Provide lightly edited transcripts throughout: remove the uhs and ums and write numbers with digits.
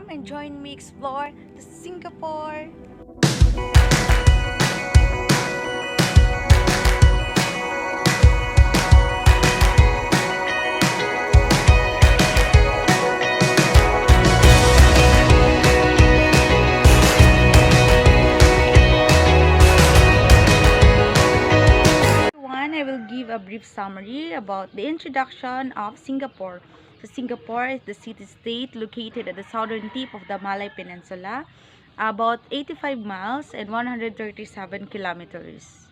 Come and join me explore the Singapore. One, I will give a brief summary about the introduction of Singapore. So Singapore is the city-state located at the southern tip of the Malay Peninsula, about 85 miles and 137 kilometers.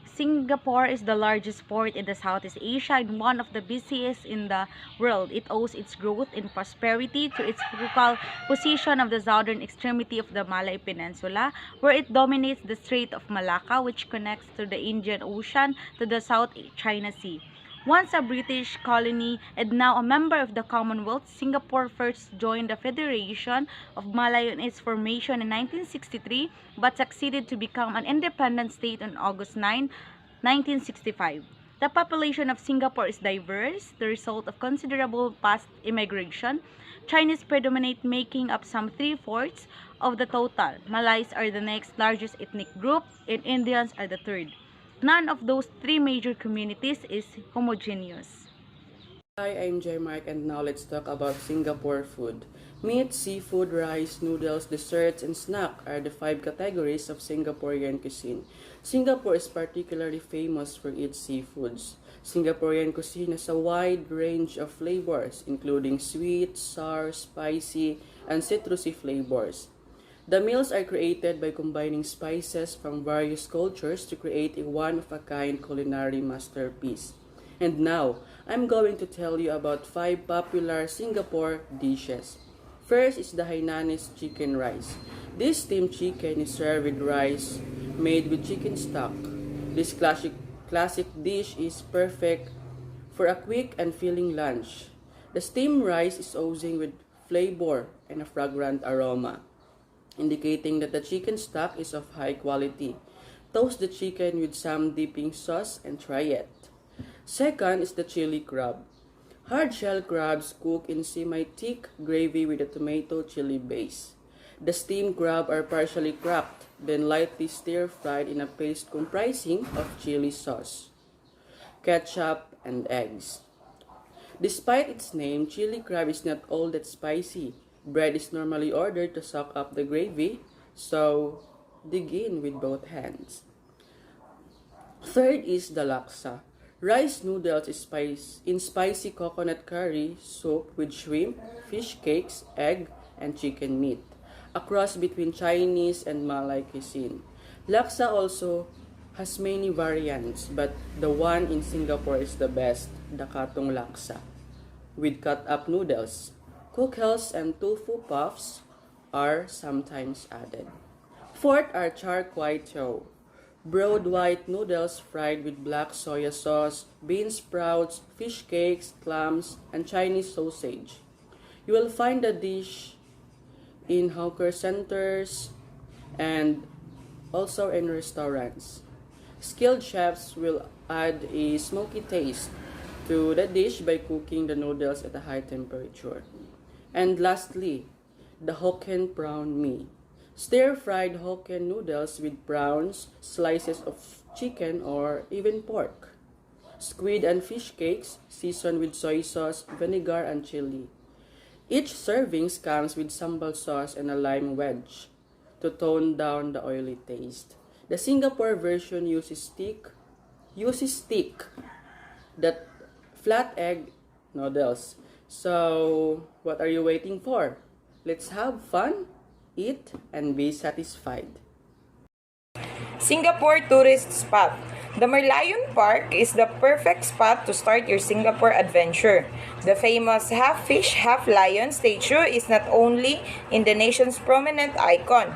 Singapore is the largest port in the Southeast Asia and one of the busiest in the world. It owes its growth and prosperity to its focal position of the southern extremity of the Malay Peninsula, where it dominates the Strait of Malacca, which connects to the Indian Ocean to the South China Sea. Once a British colony and now a member of the Commonwealth, Singapore first joined the Federation of Malay in its formation in 1963 but succeeded to become an independent state on August 9, 1965. The population of Singapore is diverse, the result of considerable past immigration. Chinese predominate, making up some three-fourths of the total. Malays are the next largest ethnic group, and Indians are the third. None of those three major communities is homogeneous. Hi, I'm J Mark, and now let's talk about Singapore food. Meat, seafood, rice, noodles, desserts, and snack are the five categories of Singaporean cuisine. Singapore is particularly famous for its seafoods. Singaporean cuisine has a wide range of flavors, including sweet, sour, spicy, and citrusy flavors. The meals are created by combining spices from various cultures to create a one-of-a-kind culinary masterpiece. And now, I'm going to tell you about five popular Singapore dishes. First is the Hainanese chicken rice. This steamed chicken is served with rice made with chicken stock. This classic dish is perfect for a quick and filling lunch. The steamed rice is oozing with flavor and a fragrant aroma, indicating that the chicken stock is of high quality. Toast the chicken with some dipping sauce and try it. Second is the chili crab. Hard-shell crabs cook in semi-thick gravy with a tomato chili base. The steamed crab are partially cracked, then lightly stir-fried in a paste comprising of chili sauce, ketchup, and eggs. Despite its name, chili crab is not all that spicy. Bread is normally ordered to soak up the gravy, so dig in with both hands. Third is the laksa. Rice noodles in spicy coconut curry soup with shrimp, fish cakes, egg, and chicken meat. A cross between Chinese and Malay cuisine. Laksa also has many variants, but the one in Singapore is the best, the Katong Laksa, with cut-up noodles. Cockles and tofu puffs are sometimes added. Fourth are char kway teow. Broad white noodles fried with black soya sauce, bean sprouts, fish cakes, clams, and Chinese sausage. You will find the dish in hawker centers and also in restaurants. Skilled chefs will add a smoky taste to the dish by cooking the noodles at a high temperature. And lastly, the Hokkien prawn mee. Stir-fried Hokkien noodles with prawns, slices of chicken, or even pork. Squid and fish cakes seasoned with soy sauce, vinegar, and chili. Each serving comes with sambal sauce and a lime wedge to tone down the oily taste. The Singapore version uses stick, that flat egg noodles. So, what are you waiting for? Let's have fun, eat, and be satisfied. Singapore tourist spot. The Merlion Park is the perfect spot to start your Singapore adventure. The famous half fish, half lion statue is not only in the nation's prominent icon.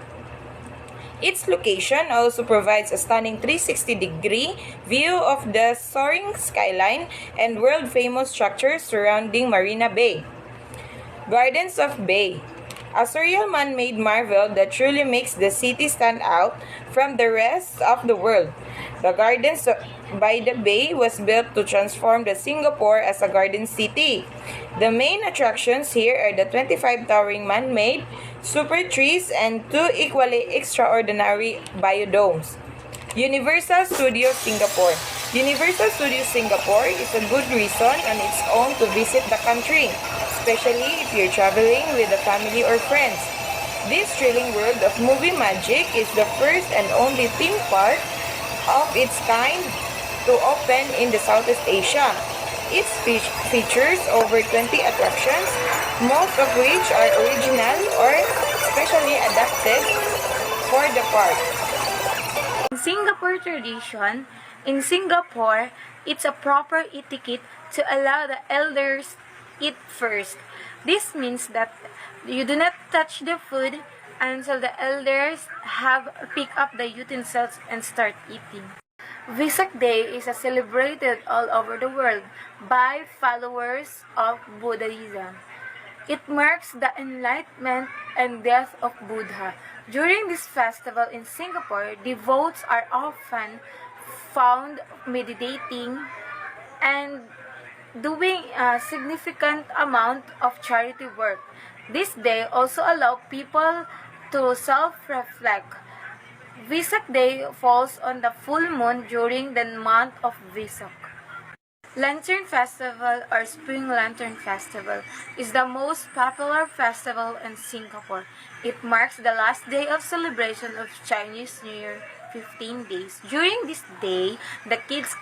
Its location also provides a stunning 360-degree view of the soaring skyline and world-famous structures surrounding Marina Bay. Gardens of Bay. A surreal man-made marvel that truly makes the city stand out from the rest of the world. The Gardens by the Bay was built to transform the Singapore as a garden city. The main attractions here are the 25 towering man-made super trees and two equally extraordinary biodomes. Universal Studios Singapore. Universal Studios Singapore is a good reason on its own to visit the country, especially if you're traveling with a family or friends. This thrilling world of movie magic is the first and only theme park of its kind to open in the Southeast Asia. It features over 20 attractions, most of which are original or specially adapted for the park. In Singapore tradition, in Singapore, it's a proper etiquette to allow the elders eat first. This means that you do not touch the food until the elders have picked up the utensils and start eating. Vesak Day is celebrated all over the world by followers of Buddhism. It marks the enlightenment and death of Buddha. During this festival in Singapore, devotees are often found meditating and doing a significant amount of charity work. This day also allows people to self-reflect. Vesak Day falls on the full moon during the month of Vesak. Lantern Festival or Spring Lantern Festival is the most popular festival in Singapore. It marks the last day of celebration of Chinese New Year, 15 days. During this day, the kids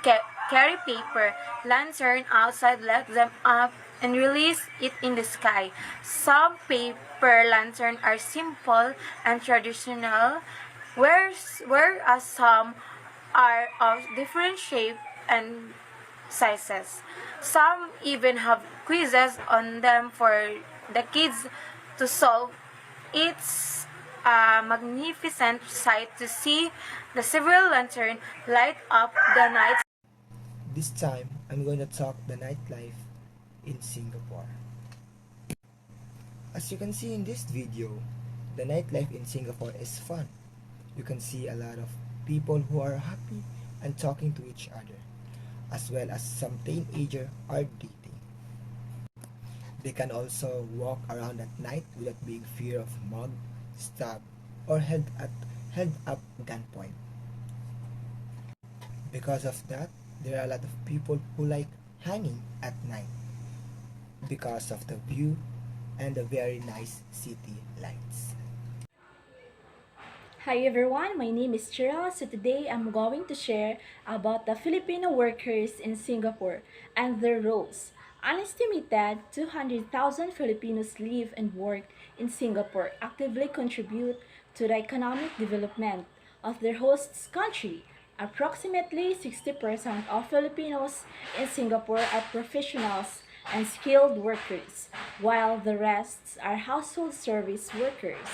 carry paper lantern outside, let them up, and release it in the sky. Some paper lanterns are simple and traditional, whereas some are of different shape and sizes. Some even have quizzes on them for the kids to solve. It's a magnificent sight to see the several lanterns light up the night. This time, I'm going to talk the nightlife in Singapore. As you can see in this video, the nightlife in Singapore is fun. You can see a lot of people who are happy and talking to each other, as well as some teenagers are dating. They can also walk around at night without being fear of mugged, stabbed, or held up gunpoint. Because of that, there are a lot of people who like hanging at night because of the view and the very nice city lights. Hi everyone, my name is Cheryl. So today I'm going to share about the Filipino workers in Singapore and their roles. An estimated 200,000 Filipinos live and work in Singapore, actively contribute to the economic development of their host country. Approximately 60% of Filipinos in Singapore are professionals and skilled workers, while the rest are household service workers.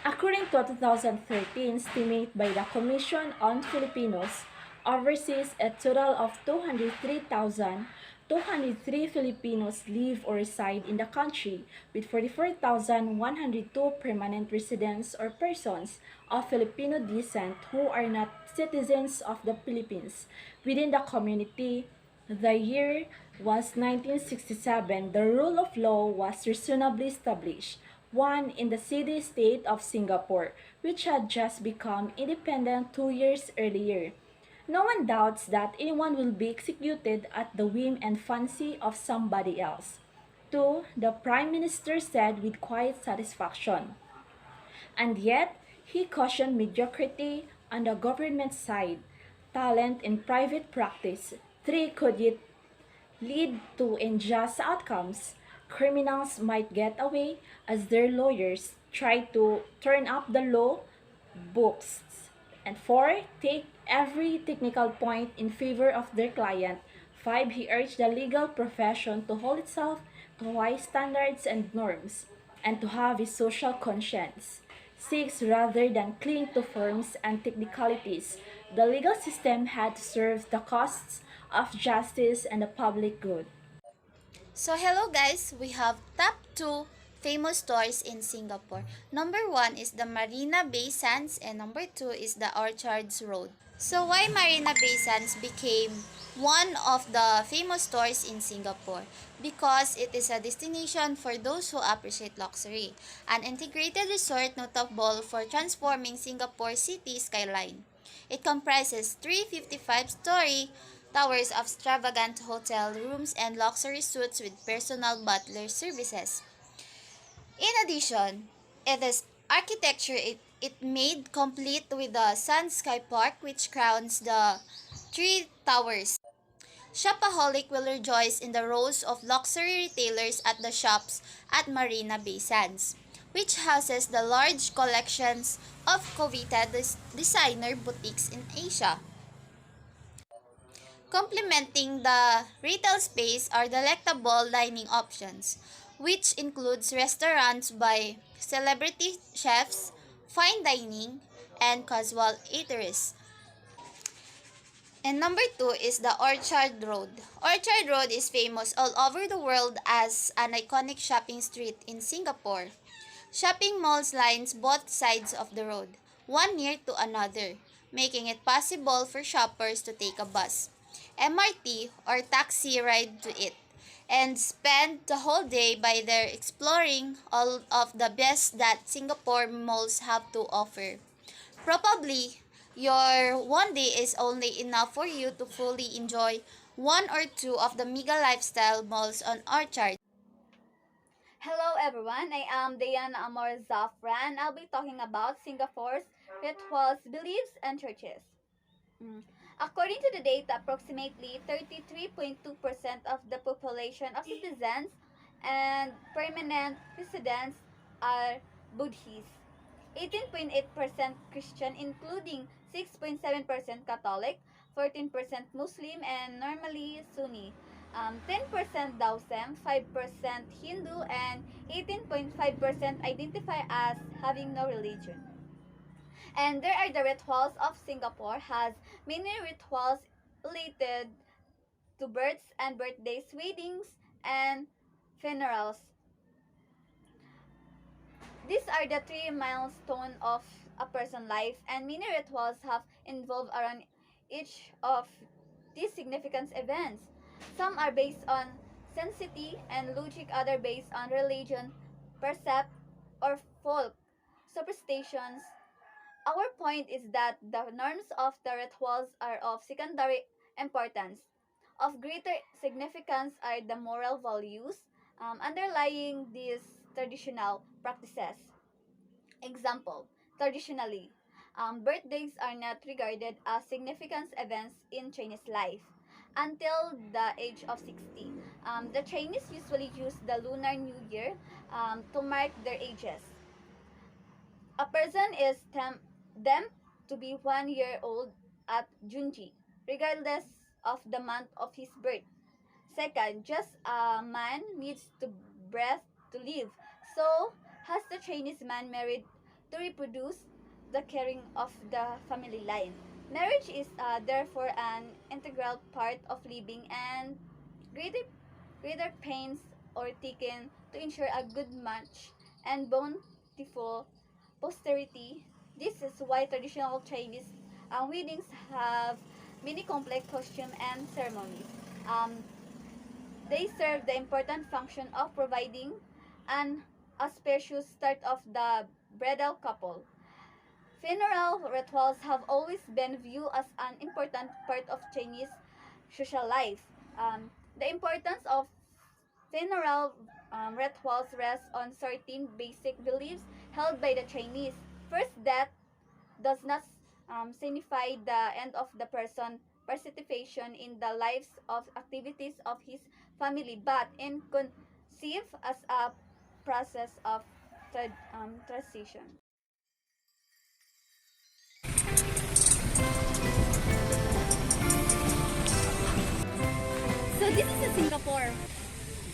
According to a 2013 estimate by the Commission on Filipinos Overseas, a total of 203,203 Filipinos live or reside in the country, with 44,102 permanent residents or persons of Filipino descent who are not citizens of the Philippines. Within the community, the year was 1967. The rule of law was reasonably established. One in the city-state of Singapore, which had just become independent 2 years earlier. No one doubts that anyone will be executed at the whim and fancy of somebody else. 2. The Prime Minister said with quiet satisfaction. And yet, he cautioned mediocrity on the government side, talent in private practice. 3. Could it lead to unjust outcomes? Criminals might get away as their lawyers try to turn up the law books. And 4. Take every technical point in favor of their client. 5. He urged the legal profession to hold itself to high standards and norms, and to have a social conscience. 6. Rather than cling to forms and technicalities, the legal system had to serve the causes of justice and the public good. So hello guys, we have top 2 famous stores in Singapore. Number 1 is the Marina Bay Sands and number 2 is the Orchards Road. So why Marina Bay Sands became one of the famous stores in Singapore? Because it is a destination for those who appreciate luxury, an integrated resort notable for transforming Singapore city skyline. It comprises three 55-story towers of extravagant hotel rooms and luxury suites with personal butler services. In addition, it is architecture it made complete with the Sun Sky Park which crowns the three towers. Shopaholic will rejoice in the rows of luxury retailers at the shops at Marina Bay Sands, which houses the large collections of coveted designer boutiques in Asia. Complementing the retail space are delectable dining options, which includes restaurants by celebrity chefs, fine dining, and casual eateries. And number 2 is the Orchard Road. Orchard Road is famous all over the world as an iconic shopping street in Singapore. Shopping malls lines both sides of the road, one near to another, making it possible for shoppers to take a bus, MRT, or taxi ride to it, and spend the whole day by there exploring all of the best that Singapore malls have to offer. Probably, your one day is only enough for you to fully enjoy one or two of the mega lifestyle malls on Orchard. Hello everyone, I am Diana Amor Zafran. I'll be talking about Singapore's rituals, beliefs, and churches. According to the data, approximately 33.2% of the population of citizens and permanent residents are Buddhists. 18.8% Christian, including 6.7% Catholic, 14% Muslim, and normally Sunni. 10% Taoism, 5% Hindu, and 18.5% identify as having no religion. And there are the rituals of Singapore has many rituals related to births and birthdays, weddings, and funerals. These are the three milestones of a person's life, and many rituals have involved around each of these significant events. Some are based on sensitivity and logic, other based on religion, percept, or folk superstitions. Our point is that the norms of the rituals are of secondary importance. Of greater significance are the moral values underlying these traditional practices. Example, traditionally, birthdays are not regarded as significant events in Chinese life until the age of 60. The Chinese usually use the Lunar New Year to mark their ages. A person is deemed to be 1 year old at Junji, regardless of the month of his birth. Second, just a man needs to breathe to live. So, has the Chinese man married to reproduce the carrying of the family line? Marriage is therefore an integral part of living, and greater pains are taken to ensure a good match and bountiful posterity. This is why traditional Chinese weddings have many complex costumes and ceremonies. Um, they serve the important function of providing an auspicious start of the bridal couple. Funeral rituals have always been viewed as an important part of Chinese social life. The importance of funeral rituals rests on certain basic beliefs held by the Chinese. First, death does not signify the end of the person participation in the lives of activities of his family, but in conceived as a process of transition. So this is in Singapore.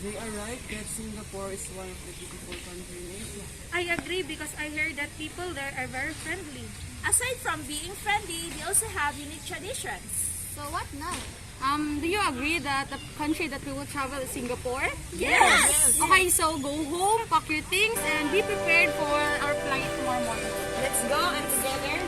They are right that Singapore is one of the beautiful countries in Asia. I agree because I heard that people there are very friendly. Aside from being friendly, they also have unique traditions. So what now? Do you agree that the country that we will travel is Singapore? Yes! Okay, so go home, pack your things, and be prepared for our flight tomorrow morning. Let's go and together